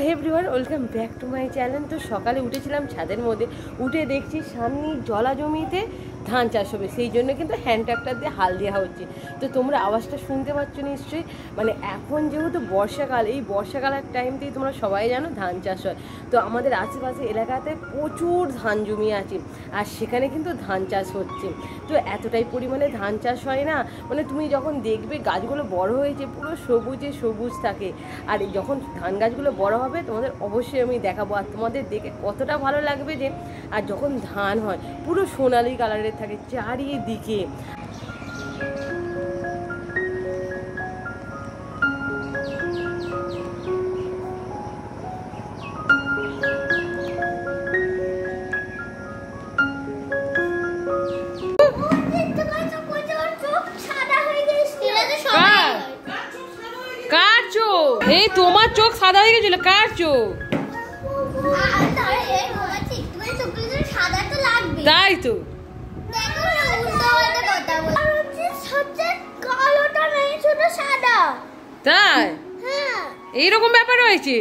Hey everyone, welcome back to my channel. তো সকালে উঠেছিলাম ছাদের মধ্যে, উঠে দেখছি সামনে জলা জমিতে ধান চাষ হবে, সেই জন্য কিন্তু হ্যান্ড ট্র্যাক্টর দিয়ে হাল দেওয়া হচ্ছে। তো তোমরা আওয়াজটা শুনতে পাচ্ছ নিশ্চয়ই। মানে এখন যেহেতু বর্ষাকাল, এই বর্ষাকালের টাইমতেই তোমরা সবাই জানো ধান চাষ হয়। তো আমাদের আশেপাশে এলাকাতে প্রচুর ধান জমি আছে, আর সেখানে কিন্তু ধান চাষ হচ্ছে। তো এতটাই পরিমাণে ধান চাষ হয় না, মানে তুমি যখন দেখবে গাছগুলো বড় হয়েছে পুরো সবুজে সবুজ থাকে। আর যখন ধান গাছগুলো বড় হবে তোমাদের অবশ্যই আমি দেখাবো, আর তোমাদের দেখে কতটা ভালো লাগবে যে। আর যখন ধান হয় পুরো সোনালি কালারের থাকে চারিদিকে। কার চোখ? এই তোমার চোখ সাদা হয়ে গেছিল, কার চোখ? তাই তো, তাই এইরকম ব্যাপার হয়েছে।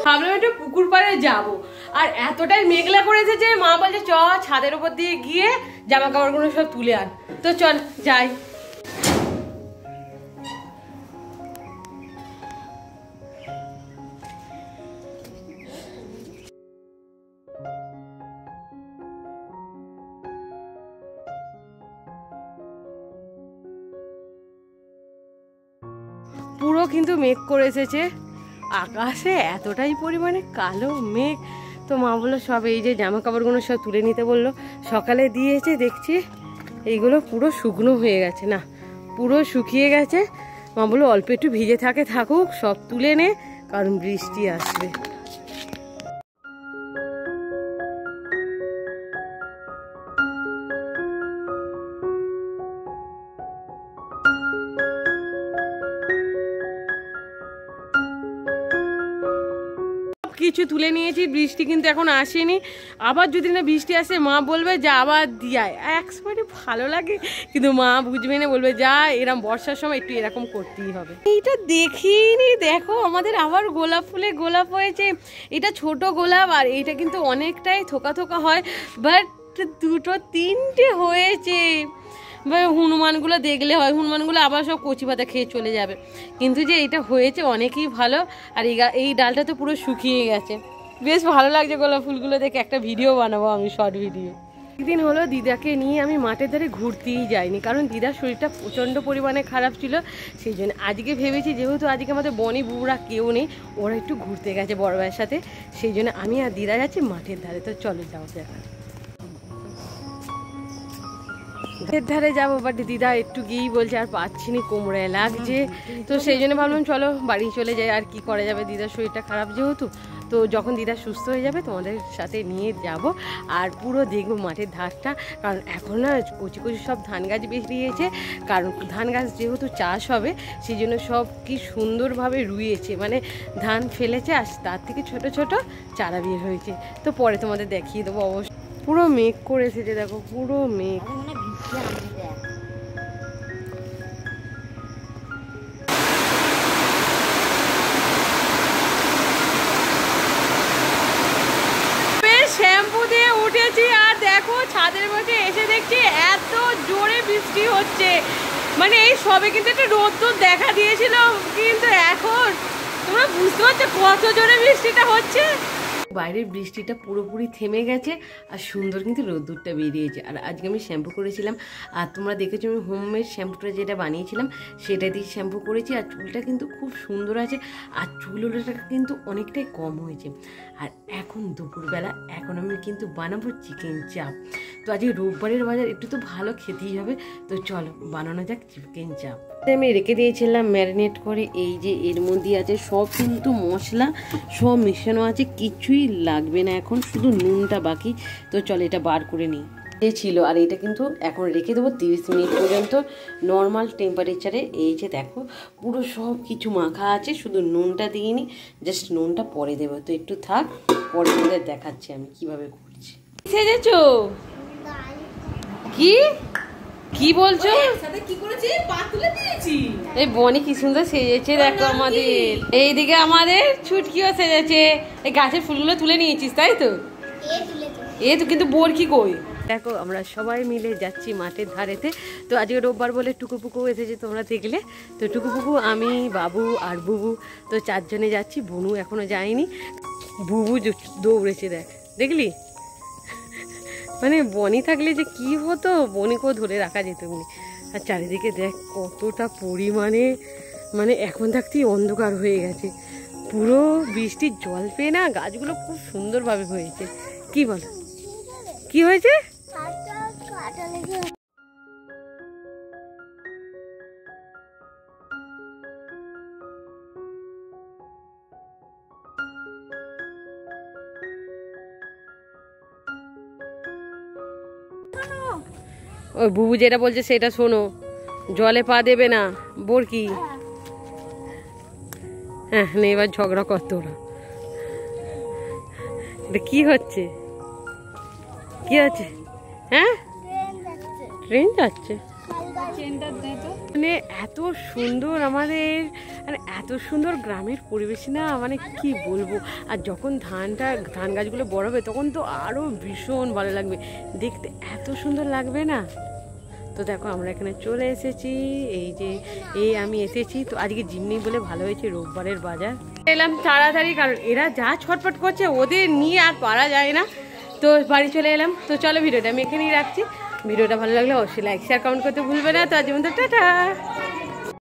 ভাবলাম একটু পুকুর পাড়ে যাবো, আর এতটাই মেঘলা করেছে যে মা বলছে চ ছাদের উপর দিয়ে গিয়ে জামা কাপড়গুলো সব তুলে আন। তো চল যাই। পুরো কিন্তু মেঘ করে এসেছে, আকাশে এতটাই পরিমাণে কালো মেঘ। তো মা বললো সব এই যে জামা কাপড়গুলো সব তুলে নিতে বললো, সকালে দিয়েছে দেখছি এইগুলো পুরো শুকনো হয়ে গেছে, না পুরো শুকিয়ে গেছে। মা বললো অল্প একটু ভিজে থাকুক, সব তুলে নে কারণ বৃষ্টি আসবে। কিছু তুলে নিয়েছি, বৃষ্টি কিন্তু এখন আসেনি। আবার যদি না বৃষ্টি আসে মা বলবে যা আবার দিয়ায়, একবারে ভালো লাগে কিন্তু মা বুঝবে না, বলবে যা এরকম বর্ষার সময় একটু এরকম করতেই হবে। এইটা দেখিনি, দেখো আমাদের আবার গোলাপ ফুলে গোলাপ হয়েছে। এটা ছোট গোলাপ, আর এইটা কিন্তু অনেকটাই থোকা থোকা হয়, বাট দুটো তিনটে হয়েছে। হনুমানগুলো দেখলে হয়, হনুমানগুলো আবার সব কচি পাতা খেয়ে চলে যাবে, কিন্তু যে এটা হয়েছে অনেকই ভালো। আর এই ডালটা তো পুরো শুকিয়ে গেছে, বেশ ভালো লাগছে গোলাপ ফুলগুলো দেখে। একটা ভিডিও বানাবো আমি, শর্ট ভিডিও। একদিন হলো দিদাকে নিয়ে আমি মাঠের ধারে ঘুরতেই যাইনি, কারণ দিদার শরীরটা প্রচণ্ড পরিমাণে খারাপ ছিল। সেই জন্য আজকে ভেবেছি যেহেতু আজকে আমাদের বনি বুবরা কেউ নেই, ওরা একটু ঘুরতে গেছে বড় ভাইয়ের সাথে, সেই জন্য আমি আর দিদা যাচ্ছি মাঠের ধারে। তো চলো যাওয়া যাক। মাঠের ধারে যাবো, বাট দিদা একটু গিয়েই বলছে আর পাচ্ছি না, কোমরে লাগছে। তো সেই জন্য ভাবলাম চলো বাড়ি চলে যাই, আর কি করা যাবে, দিদার শরীরটা খারাপ যেহেতু। তো যখন দিদা সুস্থ হয়ে যাবে তোমাদের সাথে নিয়ে যাব, আর পুরো দেখবো মাঠের ধারটা। কারণ এখন না কচি কচি সব ধান গাছ বেরিয়েছে, কারণ ধান গাছ যেহেতু চাষ হবে সেই জন্য সব কি সুন্দরভাবে রুইয়েছে, মানে ধান ফেলেছে আর তার থেকে ছোট ছোট চারা বের হয়েছে। তো পরে তোমাদের দেখিয়ে দেবো অবশ্যই। পুরো মেঘ করে এসেছে, দেখো পুরো মেঘ। শ্যাম্পু দিয়ে উঠেছি, আর দেখো ছাদের মধ্যে এসে দেখছি এত জোরে বৃষ্টি হচ্ছে। মানে এই সবে কিন্তু একটা রোদ্দুর দেখা দিয়েছিল, কিন্তু এখন তোমরা বুঝতে পারছো কত জোরে বৃষ্টিটা হচ্ছে। বাইরের বৃষ্টিটা পুরোপুরি থেমে গেছে, আর সুন্দর কিন্তু রোদ্দুরটা বেরিয়েছে। আর আজকে আমি শ্যাম্পু করেছিলাম, আর তোমরা দেখেছো আমি হোমমেড শ্যাম্পুটা যেটা বানিয়েছিলাম সেটা দিয়ে শ্যাম্পু করেছি, আর চুলটা কিন্তু খুব সুন্দর আছে, আর চুলটা কিন্তু অনেকটাই কম হয়েছে। আর এখন দুপুরবেলা এখন আমি কিন্তু বানাবো চিকেন চাপ। তো আজকে রোববারের বাজার, একটু তো ভালো খেতেই হবে, তো চলো বানানো যাক চিকেন চাপ। আমি রেখে দিয়েছিলাম ম্যারিনেট করে, এই যে এর মধ্যে আছে সব কিন্তু মশলা সব মেশানো আছে, কিছুই লাগবে না এখন, শুধু নুনটা বাকি। তো চলো এটা বার করে নিই। এই ছিল, আর এটা কিন্তু এখন রেখে দেবো 30 মিনিট পর্যন্ত নর্মাল টেম্পারেচারে। এই যে দেখো পুরো সব কিছু মাখা আছে, শুধু নুনটা দিইনি, জাস্ট নুনটা পরে দেবো। তো একটু থাক, পরে তোমাদের দেখাচ্ছি আমি কিভাবে করছি। সেজেছো কি? কি বলছো? কি করেছি? পা তুলে দিয়েছি। এই বনি কি সুন্দর সেজেছে দেখো আমাদের। এইদিকে আমাদের ছুটকিও সেজেছে। এই গাছের ফুলগুলো তুলে নিয়েছিস তাই তো? এ তো কিন্তু বোর কি কই? দেখো আমরা সবাই মিলে যাচ্ছি মাঠের ধারেতে। তো আজকে রোববার বলে টুকুপুকু এসেছে, তোমরা দেখলে তো। টুকুপুকু, আমি, বাবু আর বুবু, তো 4 জনে যাচ্ছি। বুনু এখনো যায়নি। বুবু দৌড়েছে, দেখলি? মানে বনি থাকলে যে কি হতো, বনিকেও ধরে রাখা যেত এমনি। আর চারিদিকে দেখ কতটা পরিমাণে, মানে এখন থাকতেই অন্ধকার হয়ে গেছে। পুরো বৃষ্টির জল পেয়ে না গাছগুলো খুব সুন্দরভাবে হয়েছে। কি বল, কি হয়েছে? ওই বুবু যেটা বলছে সেটা শোনো, জলে পা দেবে না। বোর কি? হ্যাঁ, এবার ঝগড়া করতো ওরা। কি হচ্ছে, কি হচ্ছে? হ্যাঁ, ট্রেন যাচ্ছে। মানে এত সুন্দর আমাদের, মানে এত সুন্দর গ্রামের পরিবেশ না, মানে কি বলবো। আর যখন ধান গাছগুলো বড় হবে তখন তো আরো ভীষণ ভালো লাগবে দেখতে, এত সুন্দর লাগবে না? তো দেখো আমরা এখানে চলে এসেছি। এই আমি এসেছি তো আজকে জিম নেই বলে ভালো হয়েছে, রোববারের বাজার এলাম তাড়াতাড়ি, কারণ এরা যা ছটফট করছে ওদের নিয়ে আর পারা যায় না। তো বাড়ি চলে এলাম। তো চলো ভিডিওটা আমি এখানেই রাখছি। ভিডিওটা ভালো লাগলে অবশ্যই লাইক শেয়ার কমেন্ট করতে ভুলবে না। তো আজ মতো টাটা।